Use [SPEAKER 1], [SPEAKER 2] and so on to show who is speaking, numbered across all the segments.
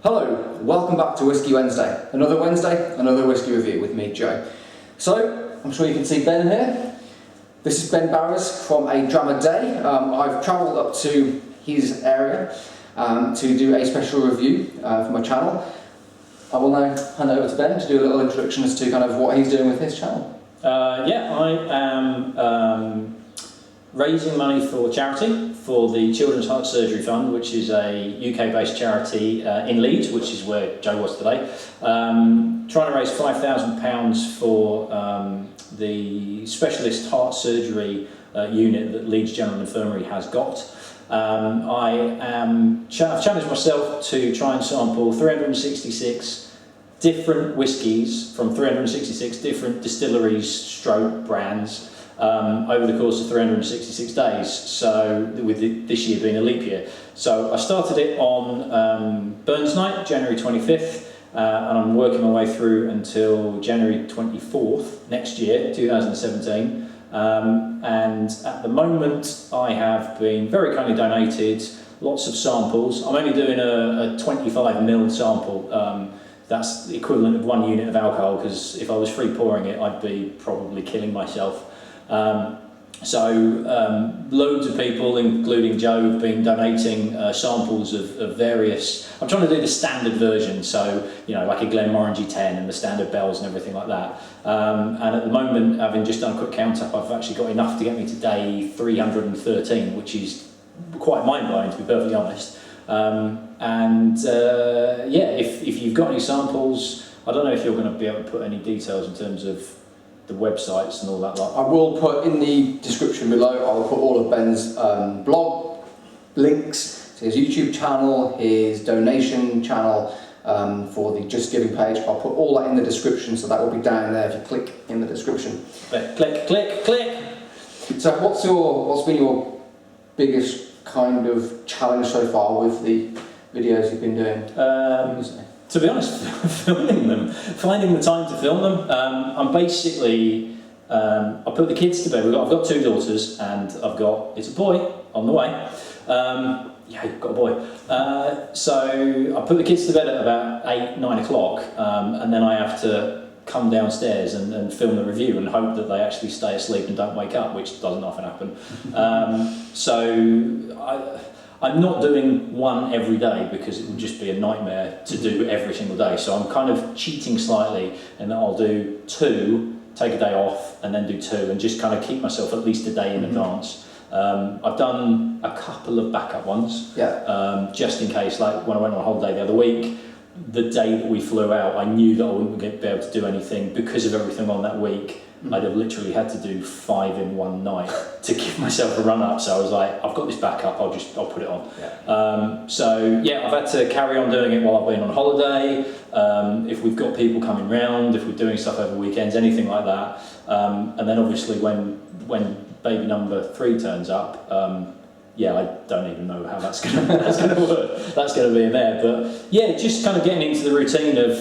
[SPEAKER 1] Hello, welcome back to Whisky Wednesday. Another Wednesday, another whisky review with me, Joe. So, I'm sure you can see Ben here. This is Ben Barras from A Dram a Day. I've travelled up to his area to do a special review for my channel. I will now hand it over to Ben to do a little introduction as to kind of what he's doing with his channel.
[SPEAKER 2] I am raising money for charity for the Children's Heart Surgery Fund, which is a UK-based charity in Leeds, which is where Joe was today. Trying to raise £5,000 for the specialist heart surgery unit that Leeds General Infirmary has got. I've challenged myself to try and sample 366 different whiskies from 366 different distilleries stroke brands over the course of 366 days, so with this year being a leap year. So I started it on Burns Night, January 25th, and I'm working my way through until January 24th next year, 2017. And at the moment I have been very kindly donated lots of samples. I'm only doing a 25ml sample. That's the equivalent of 1 unit of alcohol, because if I was free pouring it I'd be probably killing myself. Loads of people, including Joe, have been donating samples of various. I'm trying to do the standard version, so you know, like a Glenmorangie 10 and the standard bells and everything like that. And at the moment, having just done a quick count up, I've actually got enough to get me to day 313, which is quite mind-blowing, to be perfectly honest. If you've got any samples, I don't know if you're going to be able to put any details in terms of the websites and all that lot.
[SPEAKER 1] I will put in the description below, I will put all of Ben's blog links to his YouTube channel, his donation channel for the Just Giving page. I'll put all that in the description, so that will be down there if you click in the description.
[SPEAKER 2] Click, click, click, click!
[SPEAKER 1] So what's been your biggest kind of challenge so far with the videos you've been doing?
[SPEAKER 2] To be honest, filming them, finding the time to film them. I'm basically, I put the kids to bed. I've got 2 daughters, and it's a boy on the way. Yeah, you've got a boy. So I put the kids to bed at about 8, 9 o'clock, and then I have to come downstairs and film the review and hope that they actually stay asleep and don't wake up, which doesn't often happen. I'm not doing one every day because it would just be a nightmare to do every single day. So I'm kind of cheating slightly, and I'll do 2, take a day off, and then do 2, and just kind of keep myself at least a day in advance. I've done a couple of backup ones, just in case. Like when I went on holiday the other week, the day that we flew out, I knew that I wouldn't be able to do anything because of everything on that week. I'd have literally had to do 5 in one night to give myself a run up. So I was like, I've got this backup, I'll put it on. I've had to carry on doing it while I've been on holiday. If we've got people coming round, if we're doing stuff over weekends, anything like that. And then obviously when baby number 3 turns up, I don't even know how that's gonna work. That's gonna be in there, but yeah, just kind of getting into the routine of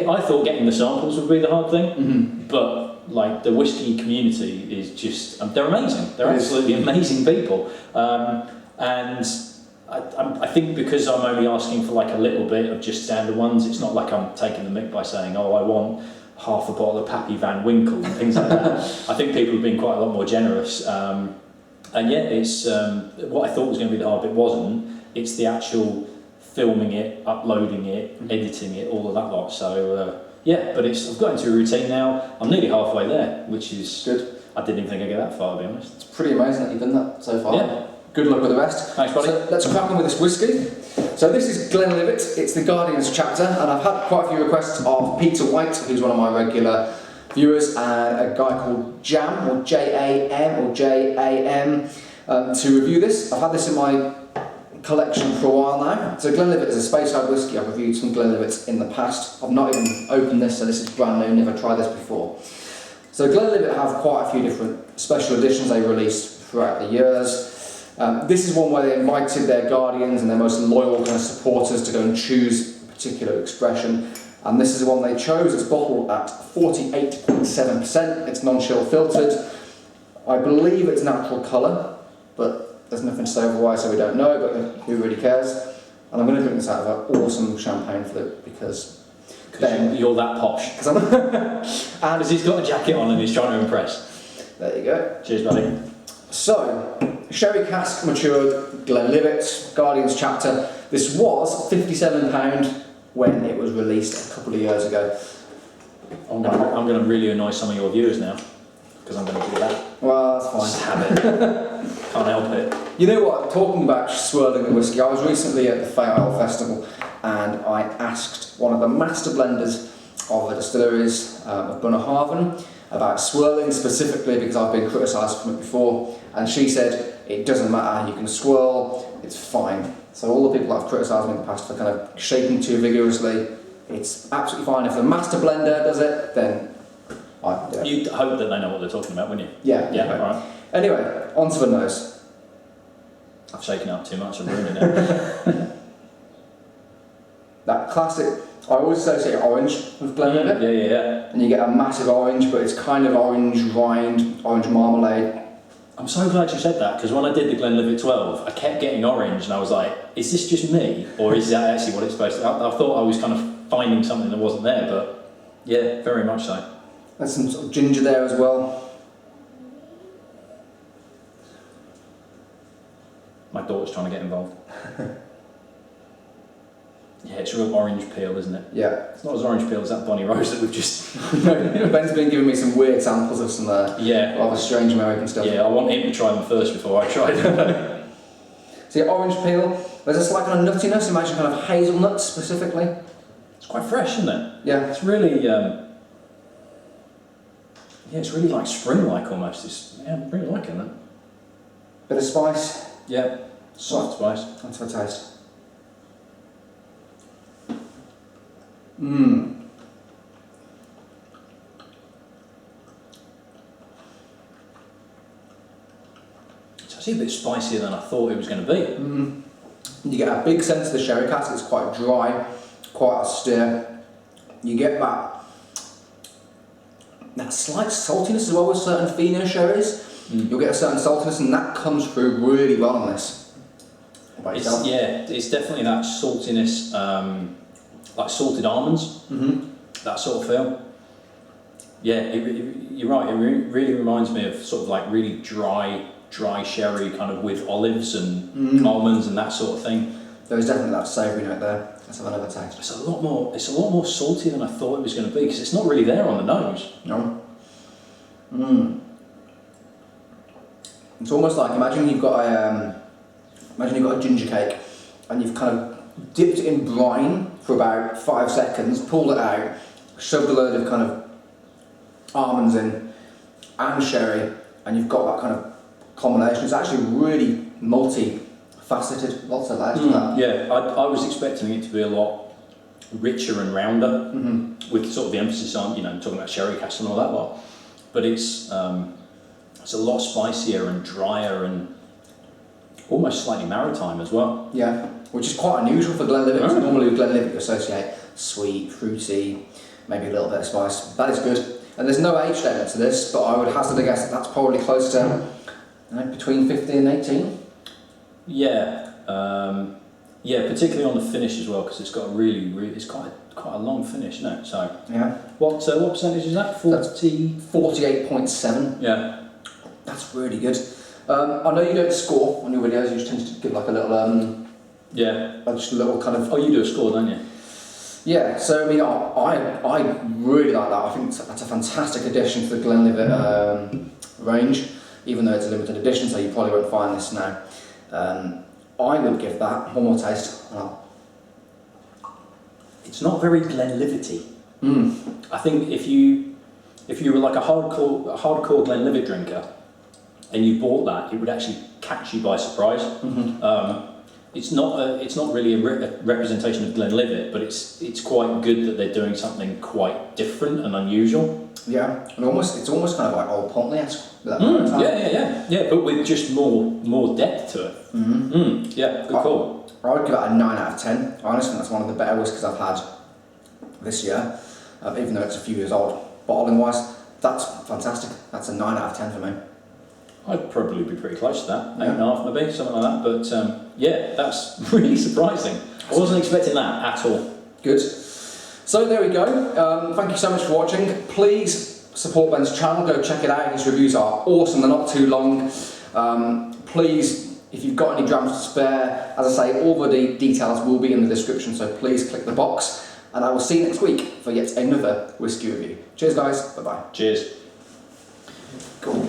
[SPEAKER 2] I thought getting the samples would be the hard thing, but like the whiskey community is just they're amazing. They're absolutely amazing people, and I think because I'm only asking for like a little bit of just standard ones, it's not like I'm taking the mick by saying, oh, I want half a bottle of Pappy Van Winkle and things like that. I think people have been quite a lot more generous. And yeah, it's what I thought was going to be the hard bit wasn't. It's the actual filming it, uploading it, editing it, all of that lot. So but I've got into a routine now. I'm nearly halfway there, which is
[SPEAKER 1] good.
[SPEAKER 2] I didn't even think I'd get that far, to be honest.
[SPEAKER 1] It's pretty amazing that you've done that so far.
[SPEAKER 2] Yeah.
[SPEAKER 1] Good luck with the rest.
[SPEAKER 2] Thanks, buddy.
[SPEAKER 1] So let's crack on with this whiskey. So this is Glenlivet. It's the Guardian's chapter, and I've had quite a few requests of Peter White, who's one of my regular viewers, and a guy called Jam, or J-A-M, or J-A-M, to review this. I've had this in my collection for a while now. So Glenlivet is a Speyside whisky. I've reviewed some Glenlivets in the past. I've not even opened this, so this is brand new, never tried this before. So Glenlivet have quite a few different special editions they released throughout the years. This is one where they invited their guardians and their most loyal kind of supporters to go and choose a particular expression. And this is the one they chose. It's bottled at 48.7%. It's non-chill filtered. I believe it's natural colour, but there's nothing to say otherwise, so we don't know, but who really cares? And I'm going to drink this out of an awesome champagne flute because then
[SPEAKER 2] you're that posh. Because he's got a jacket on and he's trying to impress.
[SPEAKER 1] There you go.
[SPEAKER 2] Cheers, buddy.
[SPEAKER 1] So, sherry cask matured Glenlivet, Guardian's chapter. This was £57 when it was released a couple of years ago.
[SPEAKER 2] I'm going to really annoy some of your viewers now, because I'm going to do that.
[SPEAKER 1] Well, that's fine.
[SPEAKER 2] Just have it. Can't help it.
[SPEAKER 1] You know what, talking about swirling the whiskey, I was recently at the Fayal Festival and I asked one of the master blenders of the distilleries of Bunnahabhain about swirling specifically because I've been criticised from it before, and she said it doesn't matter, you can swirl, it's fine. So all the people that have criticised me in the past for kind of shaking too vigorously, it's absolutely fine. If the master blender does it, then I can do it.
[SPEAKER 2] You'd hope that they know what they're talking about, wouldn't you?
[SPEAKER 1] Yeah.
[SPEAKER 2] Yeah,
[SPEAKER 1] Okay.
[SPEAKER 2] alright.
[SPEAKER 1] Anyway, on to the nose.
[SPEAKER 2] I've shaken up too much, I'm ruining it.
[SPEAKER 1] That classic, I always associate orange with Glenlivet.
[SPEAKER 2] Yeah.
[SPEAKER 1] And you get a massive orange, but it's kind of orange rind, orange marmalade.
[SPEAKER 2] I'm so glad you said that, because when I did the Glenlivet 12, I kept getting orange and I was like, is this just me? Or is that actually what it's supposed to be? I thought I was kind of finding something that wasn't there, but yeah, very much so.
[SPEAKER 1] There's some sort of ginger there as well.
[SPEAKER 2] My daughter's trying to get involved. Yeah, it's real orange peel, isn't it?
[SPEAKER 1] Yeah.
[SPEAKER 2] It's not as orange peel as that Bonnie Rose that we've just...
[SPEAKER 1] Ben's been giving me some weird samples of some
[SPEAKER 2] yeah.
[SPEAKER 1] rather strange American stuff.
[SPEAKER 2] Yeah, I want him to try them first before I try them.
[SPEAKER 1] See, orange peel, there's a slight kind of nuttiness, imagine kind of hazelnuts specifically.
[SPEAKER 2] It's quite fresh, isn't it?
[SPEAKER 1] Yeah.
[SPEAKER 2] It's really... yeah, it's really like spring-like almost. Yeah, I'm really liking that.
[SPEAKER 1] Bit of spice.
[SPEAKER 2] Yeah, soft spice.
[SPEAKER 1] That's for a taste. Mmm.
[SPEAKER 2] It's actually a bit spicier than I thought it was going to be.
[SPEAKER 1] You get a big sense of the sherry cask, it's quite dry, quite austere. You get that slight saltiness as well with certain Fino sherries. You'll get a certain saltiness and that comes through really well on this.
[SPEAKER 2] It's definitely that saltiness, like salted almonds, that sort of feel. Yeah, you're right, it really reminds me of sort of like really dry sherry kind of with olives and almonds and that sort of thing.
[SPEAKER 1] There is definitely that savoury note there. Let's have another taste.
[SPEAKER 2] It's a lot more salty than I thought it was going to be because it's not really there on the nose.
[SPEAKER 1] No. It's almost like imagine you've got a ginger cake and you've kind of dipped it in brine for about 5 seconds, pulled it out, shoved a load of kind of almonds in and sherry, and you've got that kind of combination. It's actually really multi-faceted, lots of layers to that.
[SPEAKER 2] Yeah, I was expecting it to be a lot richer and rounder, with sort of the emphasis on, talking about sherry cask and all that lot. But it's a lot spicier and drier and almost slightly maritime as well.
[SPEAKER 1] Yeah, which is quite unusual for Glenlivet. Normally with Glenlivet you associate sweet, fruity, maybe a little bit of spice. That is good. And there's no age limit to this, but I would hazard a guess that that's probably close to between 15 and 18.
[SPEAKER 2] Yeah, particularly on the finish as well, because it's got it's quite a long finish, isn't it? So
[SPEAKER 1] yeah.
[SPEAKER 2] What percentage is that?
[SPEAKER 1] 48.7.
[SPEAKER 2] Yeah.
[SPEAKER 1] That's really good. I know you don't score on your videos. You just tend to give like a little just a little kind of.
[SPEAKER 2] Oh, you do a score, don't you?
[SPEAKER 1] Yeah. So I mean, I really like that. I think that's a fantastic addition to the Glenlivet range, even though it's a limited edition, so you probably won't find this now. I would give that one more taste.
[SPEAKER 2] It's not very Glenlivet-y. I think if you were like a hardcore Glenlivet drinker and you bought that, it would actually catch you by surprise. It's not really a representation of Glenlivet, but it's quite good that they're doing something quite different and unusual.
[SPEAKER 1] Yeah, and it's almost kind of like Old Pontley-esque.
[SPEAKER 2] Yeah, but with just more depth to it. Yeah, good call.
[SPEAKER 1] I would give it a 9 out of 10. I honestly think that's one of the better whiskies I've had this year, even though it's a few years old. Bottling wise, that's fantastic. That's a 9 out of 10 for me.
[SPEAKER 2] I'd probably be pretty close to that, 8.5 maybe, something like that. But yeah, that's really surprising. I wasn't expecting that at all.
[SPEAKER 1] Good. So there we go. Thank you so much for watching. Please support Ben's channel. Go check it out. His reviews are awesome. They're not too long. Please, if you've got any drams to spare, as I say, all the details will be in the description. So please click the box. And I will see you next week for yet another whiskey review. Cheers, guys. Bye-bye.
[SPEAKER 2] Cheers.
[SPEAKER 1] Cool.